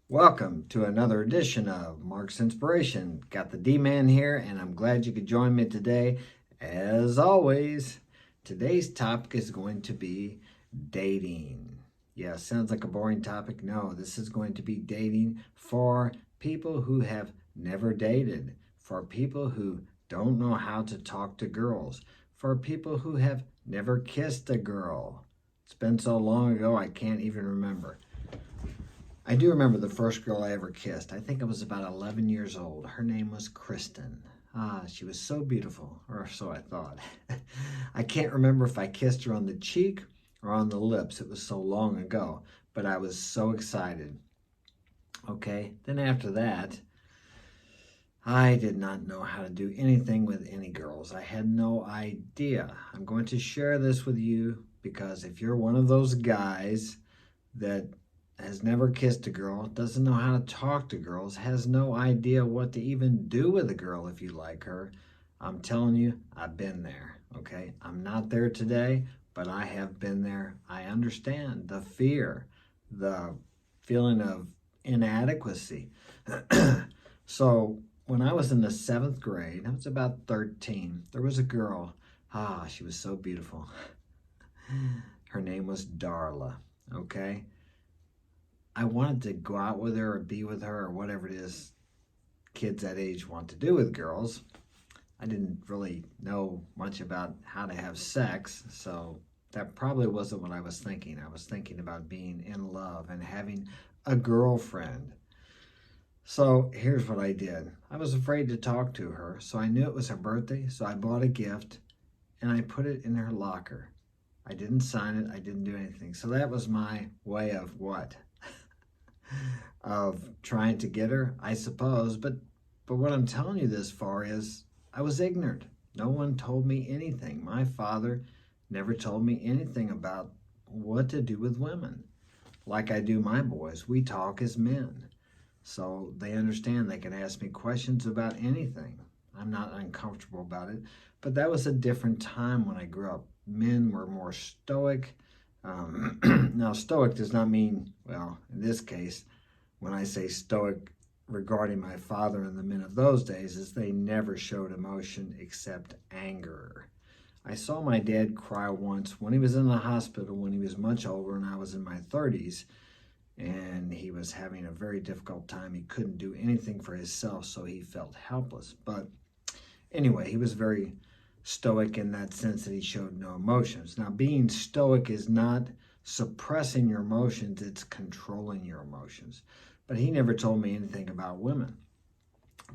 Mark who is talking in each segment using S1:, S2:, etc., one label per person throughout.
S1: Welcome to another edition of Mark's Inspiration. Got the D-Man here, and I'm glad you could join me today. As always, today's topic is going to be dating. Yeah, sounds like a boring topic. No, this is going to be dating for people who have never dated, for people who don't know how to talk to girls, for people who have never kissed a girl. It's been so long ago, I can't even remember. I do remember the first girl I ever kissed. I think I was about 11 years old. Her name was Kristen. She was so beautiful, or so I thought. I can't remember if I kissed her on the cheek or on the lips. It was so long ago, but I was so excited. Okay, then after that, I did not know how to do anything with any girls. I had no idea. I'm going to share this with you because if you're one of those guys that has never kissed a girl, doesn't know how to talk to girls, has no idea what to even do with a girl if you like her, I'm telling you, I've been there, okay? I'm not there today, but I have been there. I understand the fear, the feeling of inadequacy. So when I was in the 7th grade, I was about 13, there was a girl. She was so beautiful. Her name was Darla, okay? I wanted to go out with her or be with her or whatever it is kids that age want to do with girls. I didn't really know much about how to have sex, so that probably wasn't what I was thinking. I was thinking about being in love and having a girlfriend. So here's what I did. I was afraid to talk to her, so I knew it was her birthday, so I bought a gift and I put it in her locker. I didn't sign it, I didn't do anything. So that was my way of what? Of trying to get her, I suppose. But what I'm telling you this for is I was ignorant. No one told me anything. My father never told me anything about what to do with women. Like I do my boys, we talk as men. So they understand they can ask me questions about anything. I'm not uncomfortable about it. But that was a different time when I grew up. Men were more stoic. Now, stoic does not mean, well, in this case, when I say stoic regarding my father and the men of those days, is they never showed emotion except anger. I saw my dad cry once when he was in the hospital when he was much older and I was in my 30s, and he was having a very difficult time. He couldn't do anything for himself, so he felt helpless. But anyway, he was very stoic in that sense that he showed no emotions. Now, being stoic is not suppressing your emotions, it's controlling your emotions. But he never told me anything about women.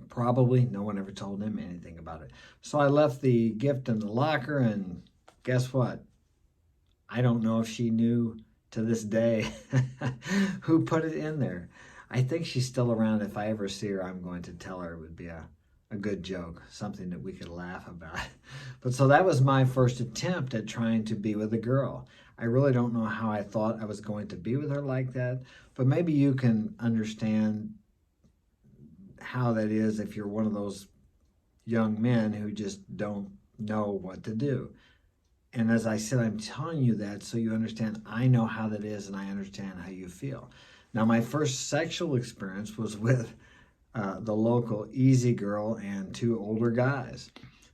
S1: Probably no one ever told him anything about it. So I left the gift in the locker, and guess what? I don't know if she knew to this day who put it in there. I think she's still around. If I ever see her, I'm going to tell her. It would be a good joke, something that we could laugh about. But so that was my first attempt at trying to be with a girl. I really don't know how I thought I was going to be with her like that, but maybe you can understand how that is if you're one of those young men who just don't know what to do. And as I said, I'm telling you that so you understand I know how that is and I understand how you feel. Now, my first sexual experience was with the local easy girl and 2 older guys.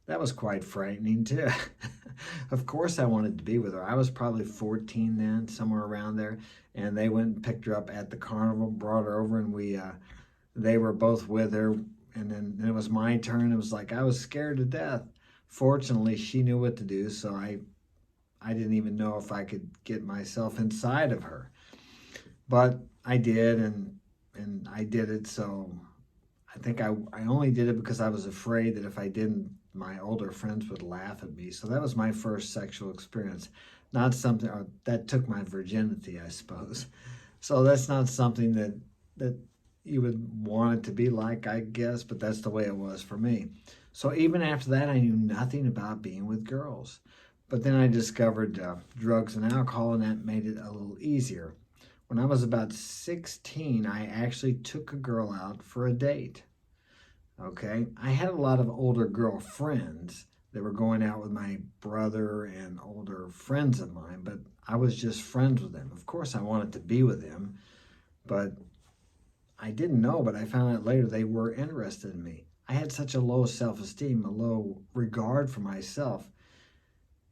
S1: That was quite frightening too. Of course I wanted to be with her. I was probably 14 then, somewhere around there, and they went and picked her up at the carnival, brought her over, and they were both with her, and then it was my turn. It was like I was scared to death. Fortunately, she knew what to do, so I didn't even know if I could get myself inside of her. But I did, and I did it, so I think I only did it because I was afraid that if I didn't, my older friends would laugh at me. So that was my first sexual experience. Not something that took my virginity, I suppose. So that's not something that you would want it to be like, I guess, but that's the way it was for me. So even after that, I knew nothing about being with girls. But then I discovered drugs and alcohol, and that made it a little easier. When I was about 16, I actually took a girl out for a date. Okay, I had a lot of older girlfriends that were going out with my brother and older friends of mine, but I was just friends with them. Of course, I wanted to be with them, but I didn't know, but I found out later they were interested in me. I had such a low self-esteem, a low regard for myself.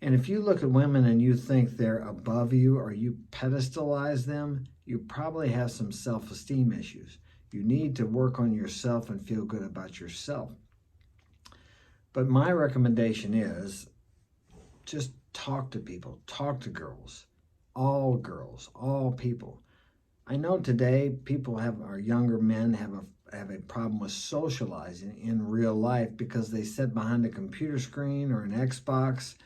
S1: And if you look at women and you think they're above you or you pedestalize them, you probably have some self-esteem issues. You need to work on yourself and feel good about yourself. But my recommendation is just talk to people, talk to girls, all people. I know today people or younger men have a problem with socializing in real life because they sit behind a computer screen or an Xbox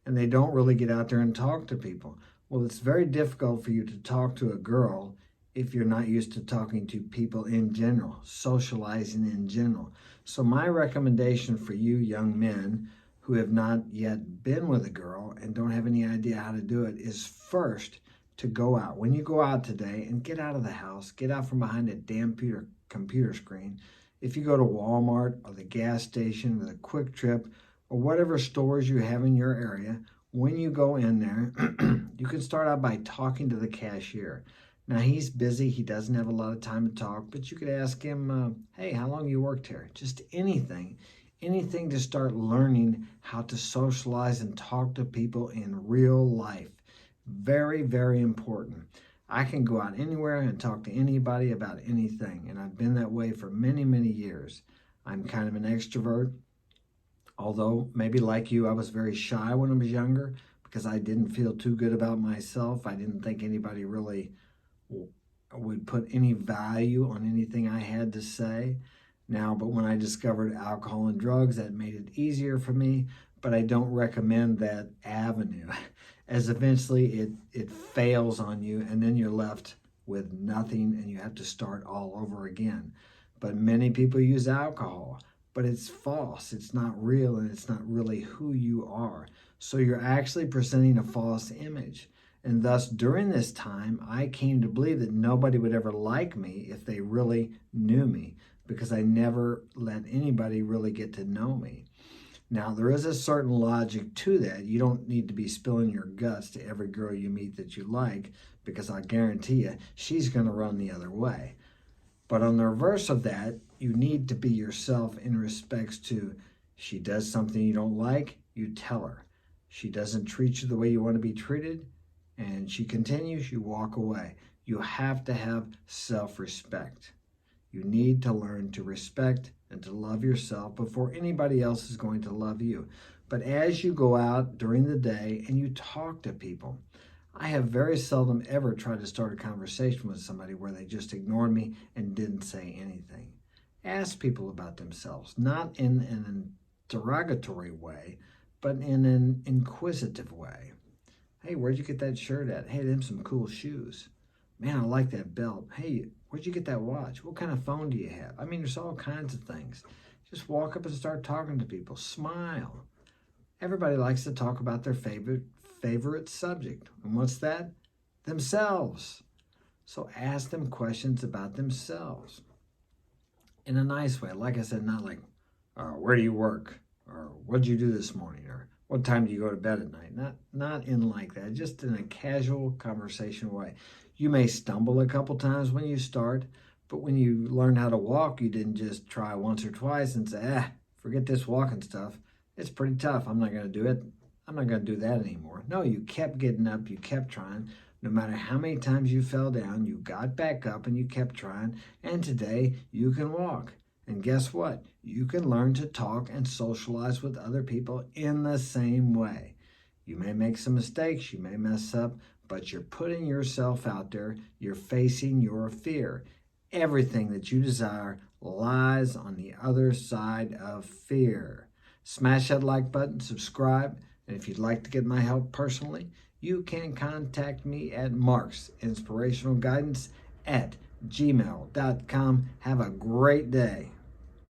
S1: and they don't really get out there and talk to people. Well, it's very difficult for you to talk to a girl if you're not used to talking to people in general, socializing in general. So my recommendation for you young men who have not yet been with a girl and don't have any idea how to do it is first to go out. When you go out today and get out of the house, get out from behind a damn computer screen. If you go to Walmart or the gas station or the Quick Trip or whatever stores you have in your area, when you go in there, you can start out by talking to the cashier. Now, he's busy. He doesn't have a lot of time to talk, but you could ask him, hey, how long you worked here? Just anything to start learning how to socialize and talk to people in real life. Very, very important. I can go out anywhere and talk to anybody about anything, and I've been that way for many, many years. I'm kind of an extrovert, although maybe like you, I was very shy when I was younger because I didn't feel too good about myself. I didn't think anybody really would put any value on anything I had to say. But when I discovered alcohol and drugs, that made it easier for me, but I don't recommend that avenue, as eventually it fails on you, and then you're left with nothing, and you have to start all over again. But many people use alcohol, but it's false, it's not real, and it's not really who you are. So you're actually presenting a false image. And thus, during this time, I came to believe that nobody would ever like me if they really knew me, because I never let anybody really get to know me. Now, there is a certain logic to that. You don't need to be spilling your guts to every girl you meet that you like, because I guarantee you, she's going to run the other way. But on the reverse of that, you need to be yourself in respects to, she does something you don't like, you tell her. She doesn't treat you the way you want to be treated, and she continues, you walk away. You have to have self-respect. You need to learn to respect and to love yourself before anybody else is going to love you. But as you go out during the day and you talk to people, I have very seldom ever tried to start a conversation with somebody where they just ignored me and didn't say anything. Ask people about themselves, not in an interrogatory way, but in an inquisitive way. Hey, where'd you get that shirt at? Hey, them some cool shoes. Man, I like that belt. Hey, where'd you get that watch? What kind of phone do you have? I mean, there's all kinds of things. Just walk up and start talking to people. Smile. Everybody likes to talk about their favorite subject. And what's that? Themselves. So ask them questions about themselves. In a nice way. Like I said, not like, where do you work? Or what did you do this morning? Or what time do you go to bed at night? Not in like that, just in a casual conversation way. You may stumble a couple times when you start, but when you learn how to walk, you didn't just try once or twice and say, forget this walking stuff. It's pretty tough. I'm not going to do it. I'm not going to do that anymore. No, you kept getting up. You kept trying. No matter how many times you fell down, you got back up and you kept trying. And today you can walk. And guess what? You can learn to talk and socialize with other people in the same way. You may make some mistakes. You may mess up. But you're putting yourself out there. You're facing your fear. Everything that you desire lies on the other side of fear. Smash that like button, subscribe, and if you'd like to get my help personally, you can contact me at marksinspirationalguidance@gmail.com. Have a great day.